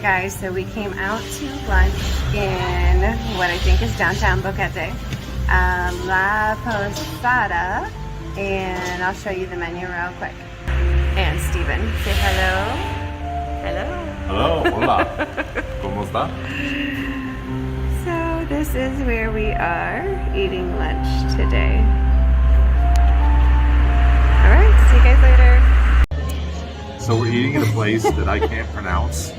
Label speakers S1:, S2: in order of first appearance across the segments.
S1: guys, so we came out to lunch in what I think is downtown Boquete, La Posada, and I'll show you the menu real quick. And Steven, say hello. Hello.
S2: Hello, hola. ¿Cómo está?
S1: So this is where we are eating lunch today. All right, see you guys later.
S2: So we're eating at a place that I can't pronounce.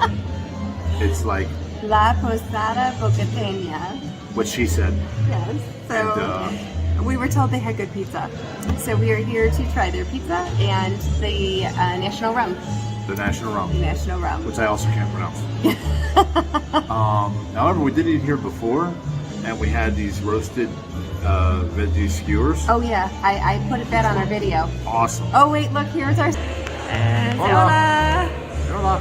S2: It's like
S1: La Posada Boqueteña.
S2: what she said.
S1: Yes. So
S2: And,
S1: we were told they had good pizza. So we are here to try their pizza and the national rum.
S2: the national rum,
S1: National rum.
S2: which I also can't pronounce. However, we did eat here before, and we had these roasted veggie skewers.
S1: Oh yeah, I put that on our video.
S2: Awesome.
S1: Oh wait, look, here's our... And
S2: Hola.
S1: hola.
S2: Hola.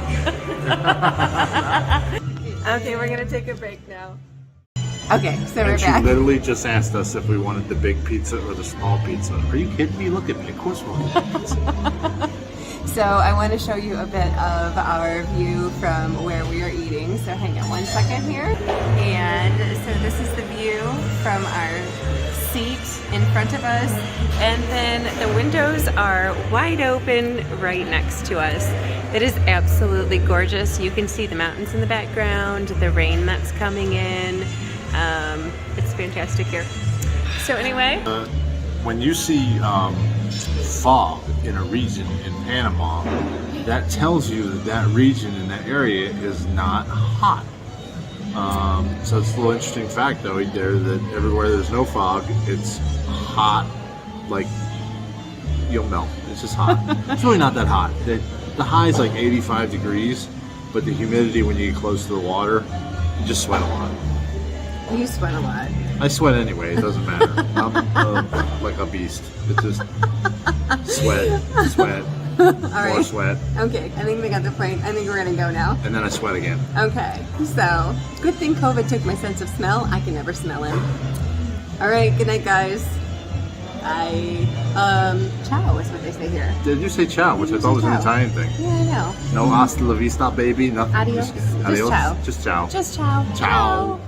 S1: Okay, we're gonna take a break now. Okay, so we're
S2: And she
S1: back.
S2: literally just asked us if we wanted the big pizza or the small pizza. Are you kidding me? Look at me. Of course we want the big pizza.
S1: So I want to show you a bit of our view from where we are eating. So hang on one second here. And so this is the view from our seat in front of us. And then the windows are wide open right next to us. It is absolutely gorgeous. You can see the mountains in the background, the rain that's coming in. It's fantastic here. So anyway.
S2: When you see fog in a region in Panama, that tells you that that region in that area is not hot. So it's a little interesting fact though there that everywhere there's no fog, it's hot, like you'll melt. It's just hot. It's really not that hot. The high is like 85 degrees, but the humidity when you get close to the water, you just sweat a lot.
S1: You sweat a lot.
S2: I sweat anyway, it doesn't matter. I'm like a beast. It's just sweat,
S1: All
S2: more
S1: right.
S2: sweat,
S1: Okay, I think we got the point. I think we're gonna go now.
S2: and then I sweat again.
S1: Okay, so good thing COVID took my sense of smell. I can never smell him. All right, good night, guys. Bye. Ciao is what they say here.
S2: Did you say ciao, which I
S1: You
S2: thought was
S1: said
S2: an
S1: ciao.
S2: Italian thing?
S1: Yeah, I know.
S2: No hasta la vista, baby. Nothing.
S1: Adios. Just
S2: Adios.
S1: ciao.
S2: Just ciao.
S1: Just ciao.
S2: Ciao.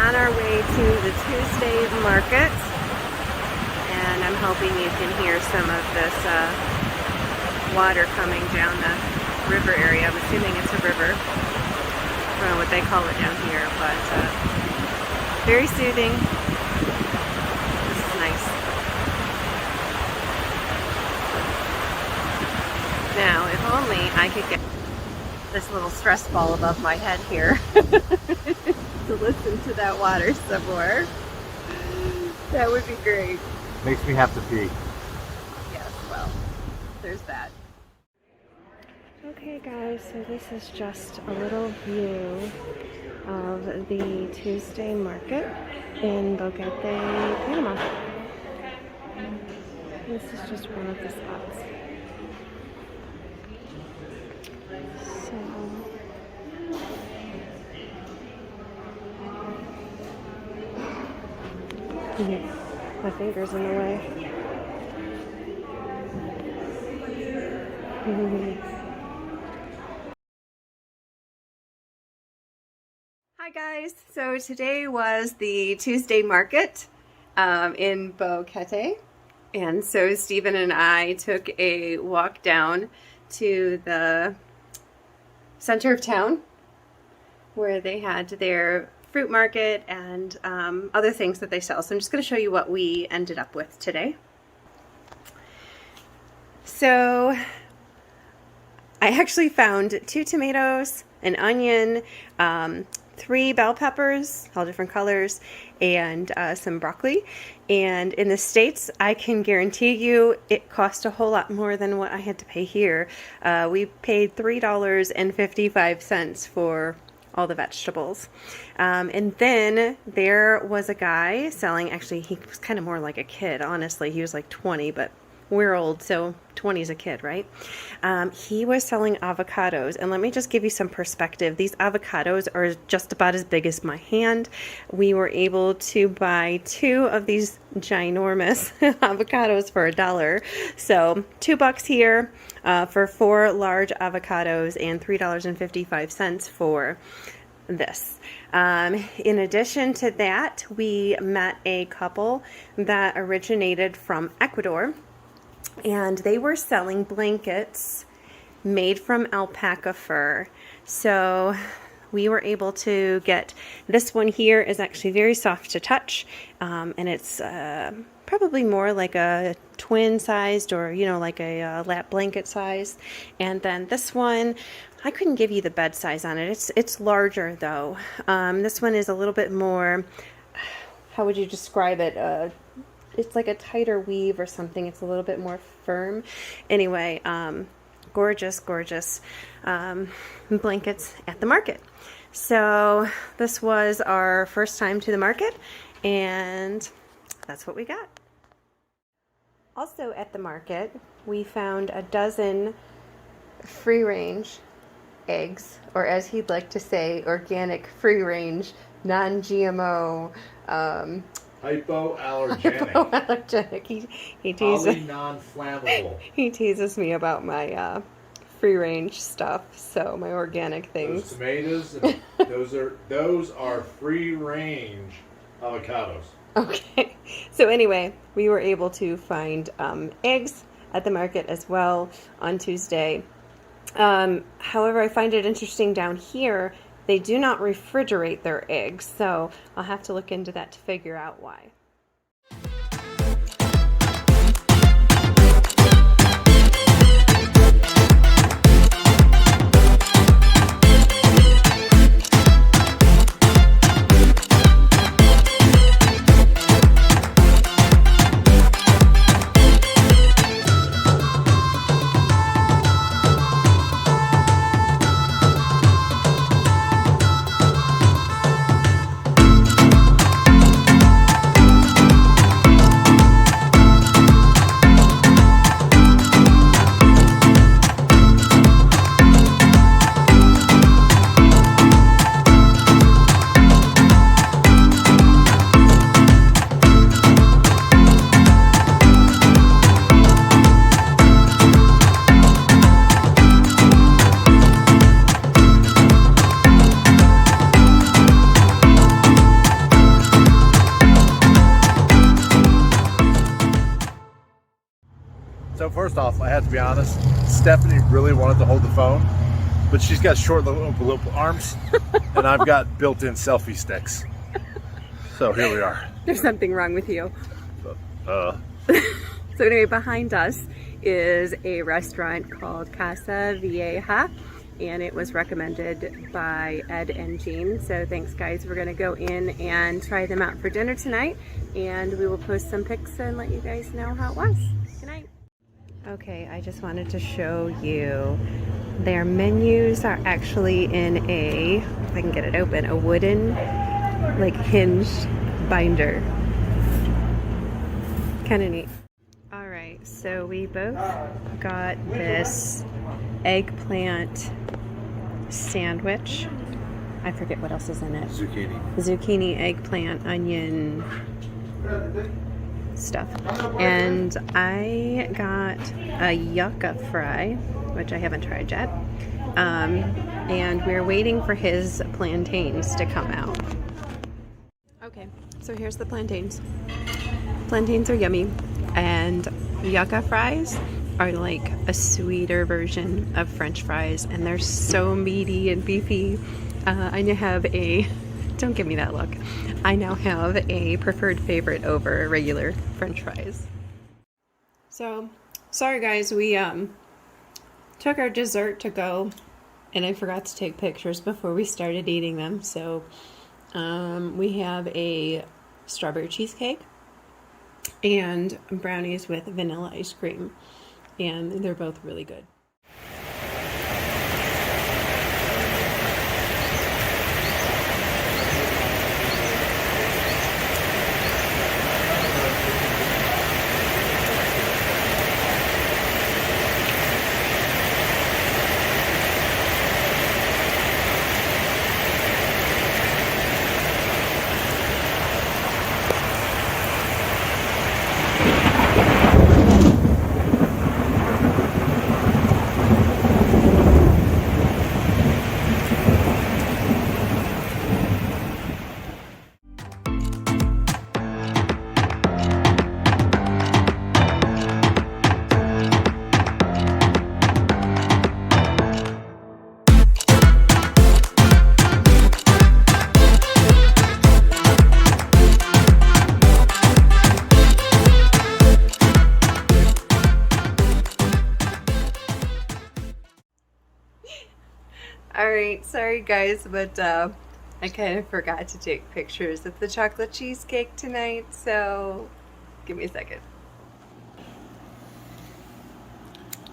S1: on our way to the Tuesday market, and I'm hoping you can hear some of this water coming down the river area. I'm assuming it's a river. I don't know what they call it down here, but very soothing. This is nice. Now, if only I could get this little stress ball above my head here to listen to that water some more. That would be great.
S2: Makes me have to pee.
S1: Yes, well, there's that. Okay guys, so this is just a little view of the Tuesday market in Boquete, Panama. This is just one of the spots. So, my finger's in the way. Hi guys, so today was the Tuesday market in Boquete, and so Stephen and I took a walk down to the center of town where they had their fruit market and other things that they sell. So I'm just going to show you what we ended up with today. So I actually found 2 tomatoes, an onion, 3 bell peppers, all different colors, and some broccoli. And in the States, I can guarantee you it cost a whole lot more than what I had to pay here. We paid $3.55 for all the vegetables. And then there was a guy selling, actually he was kind of more like a kid, honestly. He was like 20, but we're old, so 20 is a kid, right? He was selling avocados, and let me just give you some perspective. These avocados are just about as big as my hand. We were able to buy 2 of these ginormous avocados for $1. So $2 here for 4 large avocados and $3.55 for this. In addition to that, we met a couple that originated from Ecuador, and they were selling blankets made from alpaca fur. So we were able to get, this one here is actually very soft to touch, and it's probably more like a twin sized, or you know, like a lap blanket size. And then this one, I couldn't give you the bed size on it. It's larger though. This one is a little bit more, how would you describe it? It's like a tighter weave or something. It's a little bit more firm. Anyway, gorgeous, gorgeous blankets at the market. So this was our first time to the market, and that's what we got. Also at the market, we found a dozen free-range eggs, or as he'd like to say, organic, free-range, non-GMO,
S2: Hypoallergenic.
S1: Hypoallergenic. He teases
S2: non-flammable.
S1: He teases me about my free range stuff, so my organic things.
S2: Those tomatoes, those are free range avocados.
S1: Okay. So anyway, we were able to find eggs at the market as well on Tuesday. However, I find it interesting down here, they do not refrigerate their eggs, so I'll have to look into that to figure out why.
S3: So first off, I have to be honest, Stephanie really wanted to hold the phone, but she's got short little arms, and I've got built-in selfie sticks. So here we are.
S1: There's something wrong with you.
S3: Uh,
S1: So anyway, behind us is a restaurant called Casa Vieja, and it was recommended by Ed and Jean. So thanks guys, we're gonna go in and try them out for dinner tonight, and we will post some pics and let you guys know how it was. Good night. Okay, I just wanted to show you their menus are actually in a, if I can get it open, a wooden like hinged binder. Kind of neat. All right, so we both got this eggplant sandwich. I forget what else is in it.
S2: Zucchini.
S1: Zucchini, eggplant, onion stuff. And I got a yucca fry, which I haven't tried yet. And we're waiting for his plantains to come out. Okay, so here's the plantains. Plantains are yummy, and yucca fries are like a sweeter version of French fries, and they're so meaty and beefy. I now have a, don't give me that look, I now have a preferred favorite over regular French fries. So, sorry guys, we took our dessert to go, and I forgot to take pictures before we started eating them. So we have a strawberry cheesecake and brownies with vanilla ice cream, and they're both really good. Alright, sorry guys, but I kind of forgot to take pictures of the chocolate cheesecake tonight, so give me a second.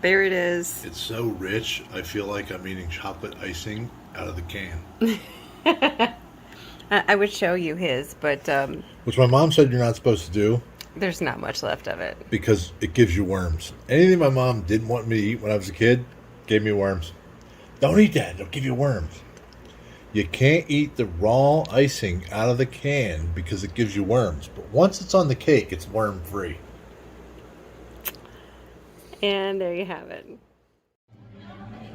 S1: There it is.
S3: it's so rich, I feel like I'm eating chocolate icing out of the can.
S1: I would show you his, but
S3: Which my mom said you're not supposed to do
S1: there's not much left of it.
S3: because it gives you worms. Anything my mom didn't want me to eat when I was a kid gave me worms. Don't eat that, it'll give you worms. You can't eat the raw icing out of the can because it gives you worms. But once it's on the cake, it's worm free.
S1: And there you have it.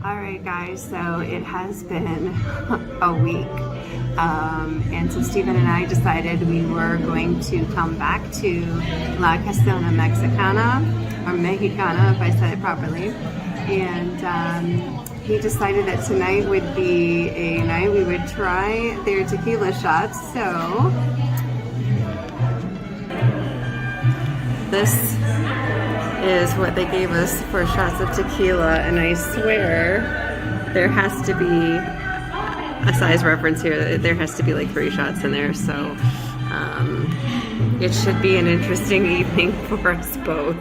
S1: Alright guys, so it has been a week. And so Stephen and I decided we were going to come back to La Casona Mexicana, or Mexicana if I said it properly. And he decided that tonight would be a night we would try their tequila shots. So this is what they gave us for shots of tequila, and I swear there has to be a size reference here. There has to be like 3 shots in there, so it should be an interesting evening for us both.